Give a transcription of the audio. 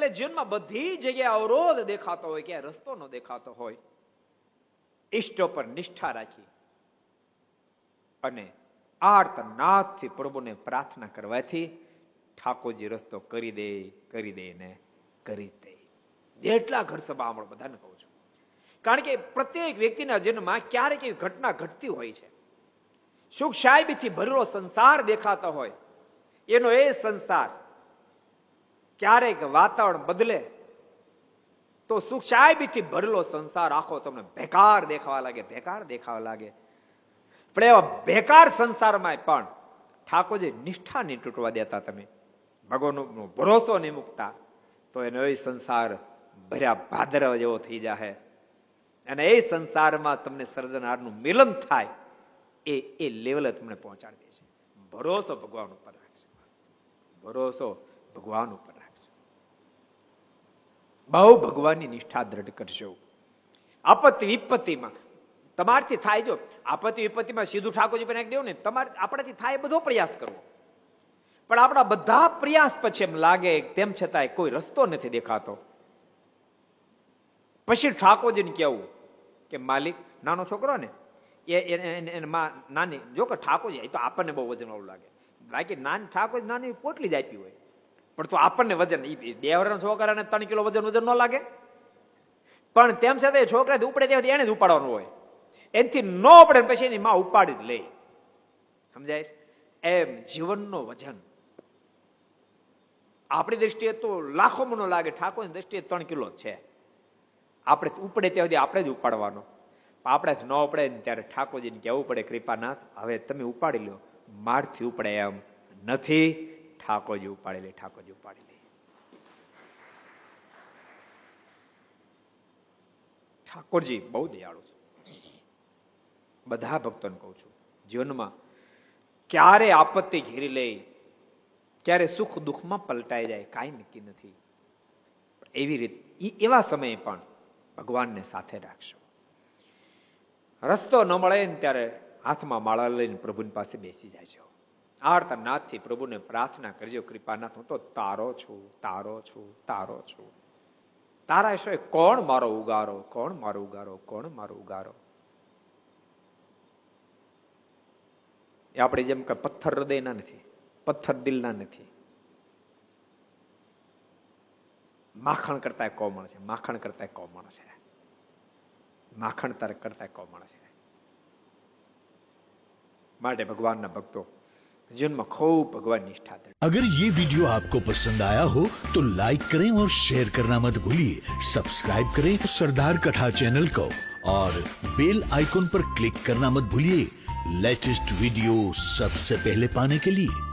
ભલે જીવનમાં બધી જગ્યાએ અવરોધ દેખાતો હોય, ક્યાંય રસ્તો ન દેખાતો હોય, ઈષ્ટ પર નિષ્ઠા રાખી અને આર્તનાદથી પ્રભુને પ્રાર્થના કરવાથી ઠાકોરજી રસ્તો કરી દે ને કરી દે. જેટલા ઘર સભા આપણે બધાને કહું છું, કારણ કે પ્રત્યેક વ્યક્તિના જન્મમાં ક્યારેક એવી ઘટના ઘટતી હોય છે. સુખ શાંતિથી ભરેલો સંસાર દેખાતો હોય, એનો એ સંસાર ક્યારેક વાતાવરણ બદલે તો સુખ શાંતિથી ભરેલો સંસાર આખો તમને બેકાર દેખાવા લાગે, બેકાર દેખાવા લાગે. પણ એવા બેકાર સંસારમાં પણ ઠાકોરજી નિષ્ઠા નહીં તૂટવા દેતા, તમે ભગવાનનો ભરોસો નહીં મૂકતા, તો એનો એ સંસાર ભર્યા ભાદરવા જેવો થઈ જાય. અને એ સંસારમાં તમને સર્જનારનું મિલન થાય એ લેવલે તમને પહોંચાડી દે છે. ભરોસો ભગવાન ઉપર રાખજો, ભરોસો ભગવાન ઉપર રાખજો. બહુ ભગવાનની નિષ્ઠા દ્રઢ કરજો. આપત્તિ વિપત્તિમાં તમારથી થાય, જો આપત્તિ વિપત્તિમાં સીધું ઠાકોરજી પર નાખી દેવું ને, તમારે આપણાથી થાય બધો પ્રયાસ કરવો, પણ આપણા બધા પ્રયાસ પછી એમ લાગે તેમ છતાંય કોઈ રસ્તો નથી દેખાતો. પછી ઠાકોરજીને કેવું કે માલિક, નાનો છોકરો ને નાની જો કે ઠાકોરજી તો આપણને બહુ વજન વાળું લાગે, બાકી નાની ઠાકોરજી નાની પોટલી જ આપી હોય, પણ તો આપણને વજન, દેવરના છોકરાને 3 કિલો વજન ન લાગે, પણ તેમ છતાં છોકરા ઉપડે ત્યાંથી એને જ ઉપાડવાનું હોય, એનાથી ન પડે પછી એની માં ઉપાડી જ લે. સમજાય? એમ જીવનનો વજન આપણી દ્રષ્ટિએ તો લાખો મનો લાગે, ઠાકોરની દ્રષ્ટિએ 3 કિલો જ છે. આપણે ઉપડે ત્યાં સુધી આપણે જ ઉપાડવાનો. આપણે જ ન ઉપડે ને ત્યારે ઠાકોરજીને કહેવું પડે, કૃપાનાથ હવે તમે ઉપાડી લો, મારથી ઉપડે એમ નથી, ઠાકોરજી ઉપાડી લે, ઠાકોરજી ઉપાડી લે. ઠાકોરજી બહુ દયાળુ છે. બધા ભક્તોને કહું છું, જીવનમાં ક્યારે આપત્તિ ઘેરી લે, ક્યારે સુખ દુઃખમાં પલટાઈ જાય, કાંઈ નક્કી નથી. એવી રીતે એવા સમયે પણ ભગવાનને સાથે રાખશો. રસ્તો ન મળે ને ત્યારે હાથમાં માળા લઈને પ્રભુની પાસે બેસી જાય. આર્તનાદથી પ્રભુને પ્રાર્થના કરજો, કૃપાનાથ હું તો તારો છું, તારો છું, તારો છું. તારા સિવાય કોણ મારો ઉગારો, કોણ મારો ઉગારો, કોણ મારો ઉગારો. એ આપણે જેમ કે પથ્થર હૃદયના નથી, પથ્થર દિલના નથી. માખણ કરતા કોમળ છે, માખણ કરતા કોમળ છે, માખણ કરતા કોમળ છે. માટે ભગવાનના ભક્તો જીવનમાં खूब भगवान निष्ठा दे। अगर ये वीडियो आपको पसंद आया हो तो लाइक करें और शेयर करना मत भूलिए। सब्सक्राइब करें सरदार कथा चैनल को और बेल आइकॉन पर क्लिक करना मत भूलिए लेटेस्ट वीडियो सबसे पहले पाने के लिए।